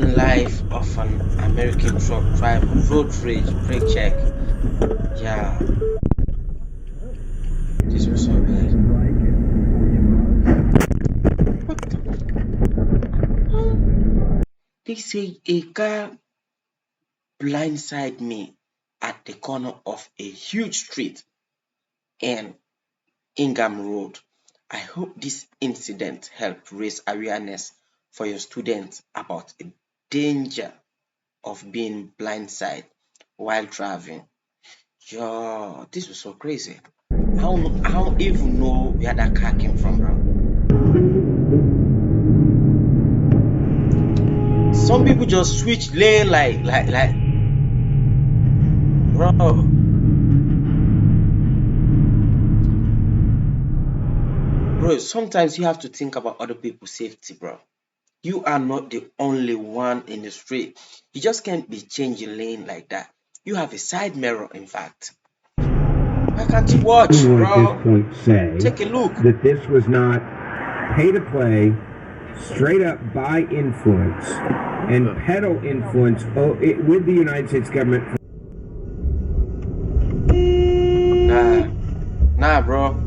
in life of an American truck driver. Road rage, brake check. Yeah, this was so bad. What the? They say a car blindsided me at the corner of a huge street in Ingham Road. I hope this incident helped raise awareness for your students about the danger of being blindsided while driving. Yo, this was so crazy. I don't even know where that car came from, bro. Some people just switch lane like, bro. Bro, sometimes you have to think about other people's safety, bro. You are not the only one in the street. You just can't be changing lane like that. You have a side mirror, in fact. Why can't you watch, I will at bro? this point say Take a look. that this was not pay to play, straight up buy influence and peddle influence with the United States government. Nah, bro.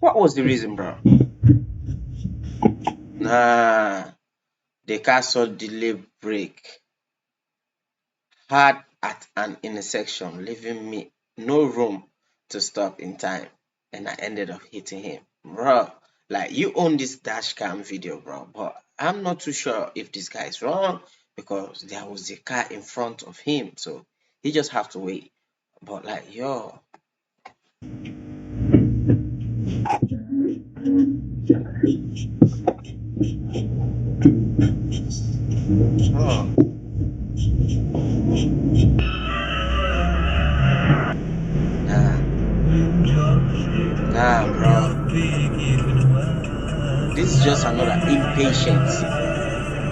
What was the reason, bro? Nah, the car saw delay brake hard at an intersection, leaving me no room to stop in time, and I ended up hitting him, bro. Like, you own this dash cam video, bro, but I'm not too sure if this guy is wrong because there was a car in front of him, so he just have to wait. But like, yo, oh, nah, nah, bro. This is just another impatience.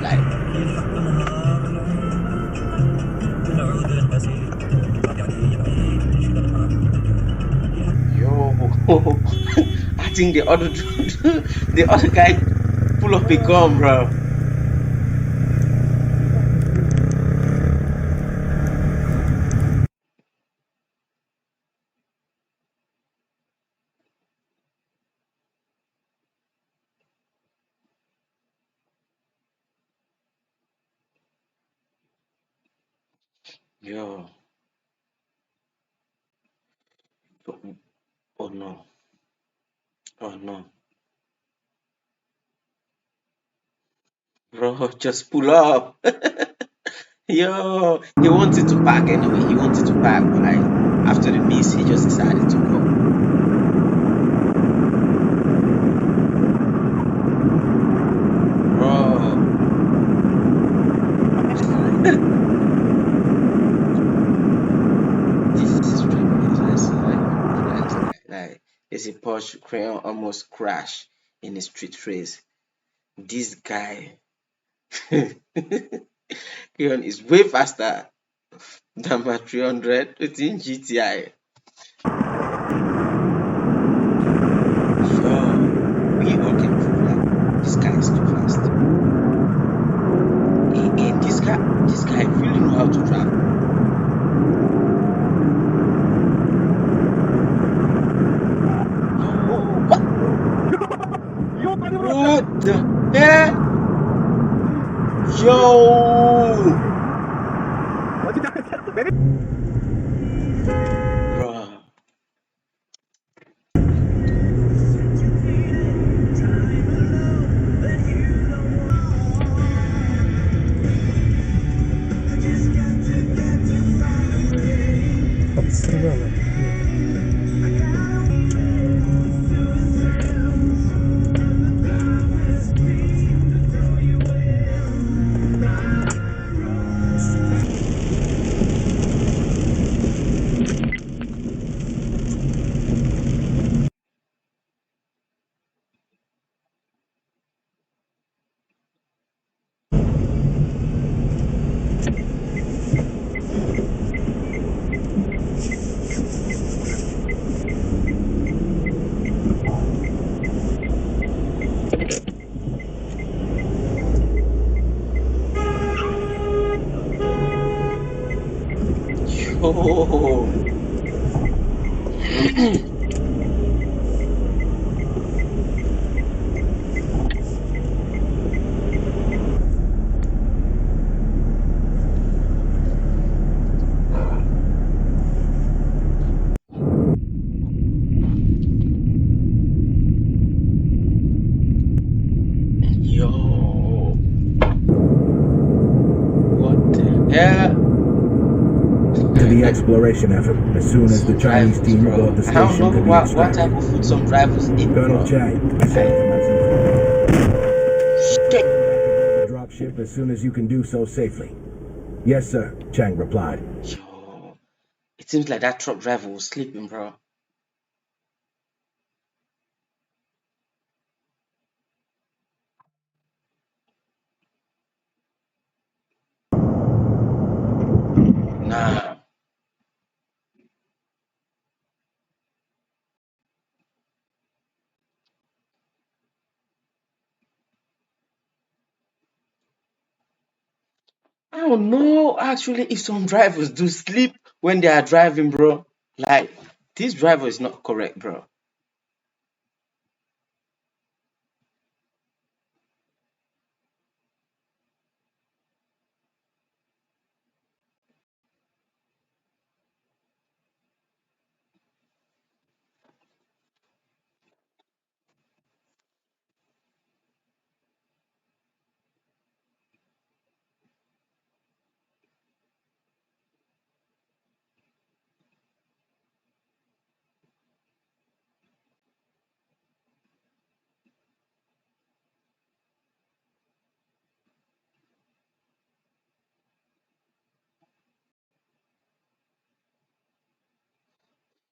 Like, yo, I think the other the other guy pull up a gun, bro. Yo, oh no, oh no, bro, just pull up. Yo, he wanted to park anyway. He wanted to park, but like after the miss, he just decided to go. Bro, this is ridiculous. Like, there's a Porsche Crayon almost crash in a street race. This guy, Crayon is way faster than my 300 within GTI. Yo, we all can prove like this guy is too fast. And this guy really know how to drive. What the hell? Yo! Bruh. Yo. Yo. What the hell? To the exploration effort as soon as the Some Chinese drivers, team bro. aboard the I don't station know could be what extracted. type of food some drivers eat, Colonel bro. Chang, send Shit. the drop ship as soon as you can do so safely. Yes, sir, Chang replied. Yo. It seems like that truck driver was sleeping, bro. Nah. I don't know actually if some drivers do sleep when they are driving, bro. Like, this driver is not correct, bro.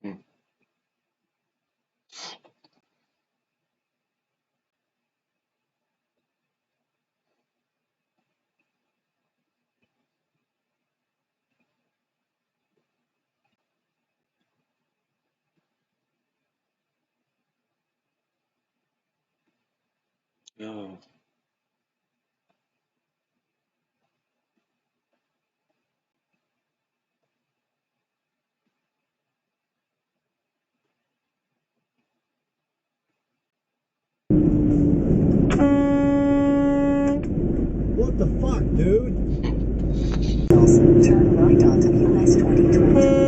Hmm. Yo. What the fuck, dude? Turn right onto US 2020.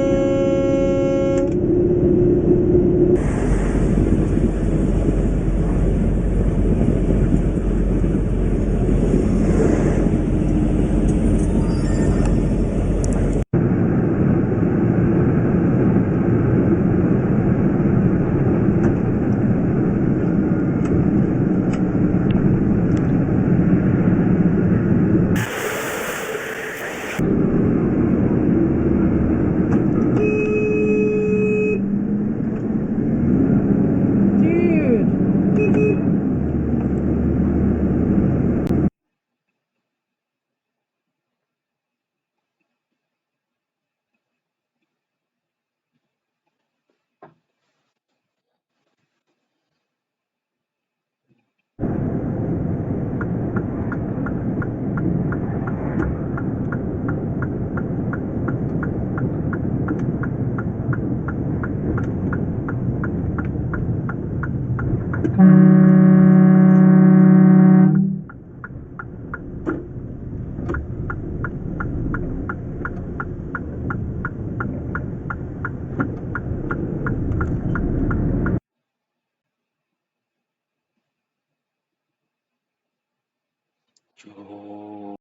Yo.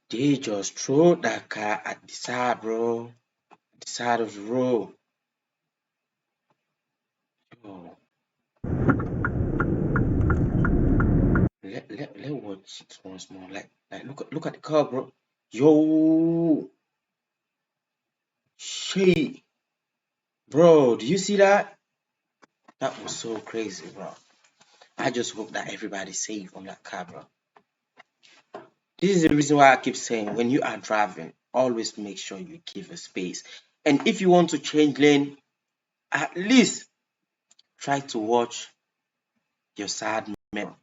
They just throw that car at the side, bro. At the side of the road. Yo. Let watch it once more. Like look at the car, bro. Yo. Shit. Bro, do you see that? That was so crazy, bro. I just hope that everybody's safe on that car, bro. This is the reason why I keep saying when you are driving, always make sure you give a space. And if you want to change lane, at least try to watch your side mirror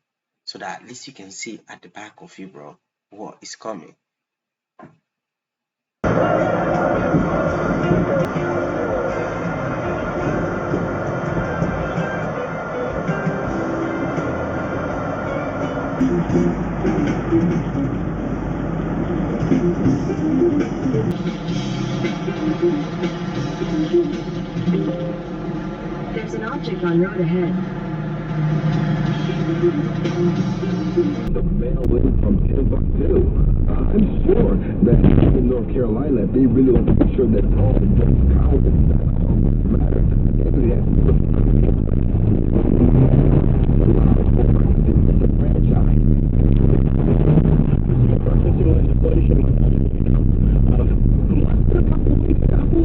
so that at least you can see at the back of you, bro, what is coming. There's an object on road ahead. The mail in from Timbuktu. I'm sure that in North Carolina, they really want to make sure that all the votes count and that all matter.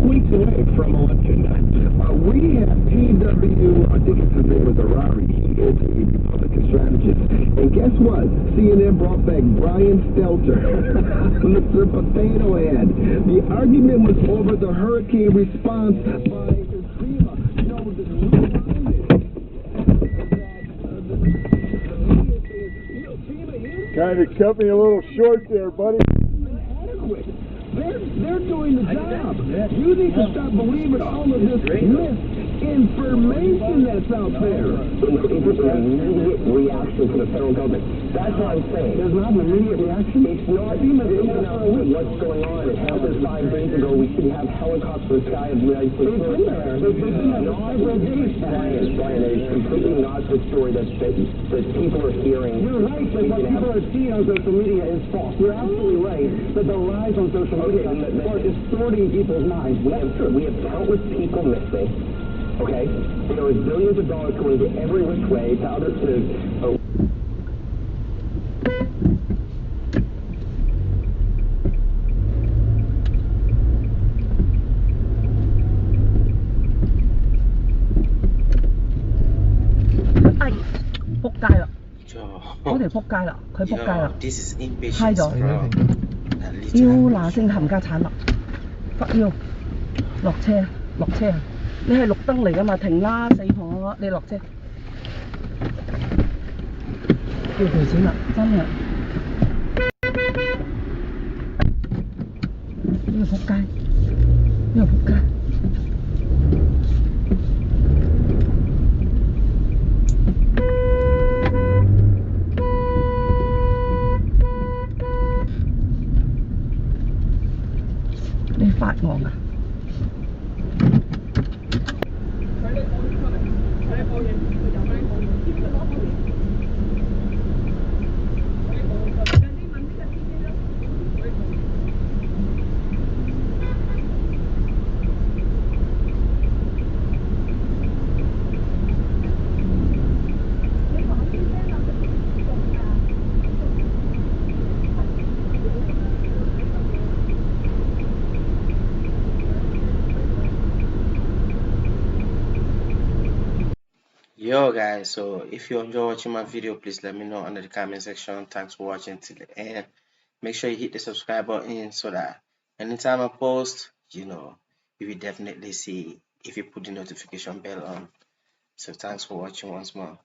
Weeks away from election night. We have PW, I think it's his name is Harari. He is a Republican strategist. And guess what? CNN brought back Brian Stelter, Mr. Potato Head. The argument was over the hurricane response by FEMA. You know, the Kind of cut me a little short there, buddy. inadequate. They're doing the job. You need to stop believing all of this misinformation that's out there. It's an immediate reaction to the federal government. That's what I'm saying. There's not an immediate reaction. It's not what's going on. It happened 5 days ago. We should have helicopters in the sky of the United States. It's in there. It's been there for several days. Brian, it's completely not the story that people are hearing. You're right that what people are seeing on social media is false. You're absolutely right that the lies on social media are distorting people's minds. That's true. We have countless people missing. Okay? There is billions of dollars going to every which way to others to... Ai, 仆街啦！嗰條仆街啦，佢仆街啦， This is impatient, 嗨咗， bro. 要嗱聲冚家產啦！不要落車，落車！你係綠燈嚟㗎嘛，停啦，死婆！你落車，要賠錢啦，真係！呢個仆街，呢個仆街！你發惡啊！Yo guys, so if you enjoy watching my video, please let me know under the comment section. Thanks for watching till the end. Make sure you hit the subscribe button so that anytime I post, you will definitely see if you put the notification bell on. So thanks for watching once more.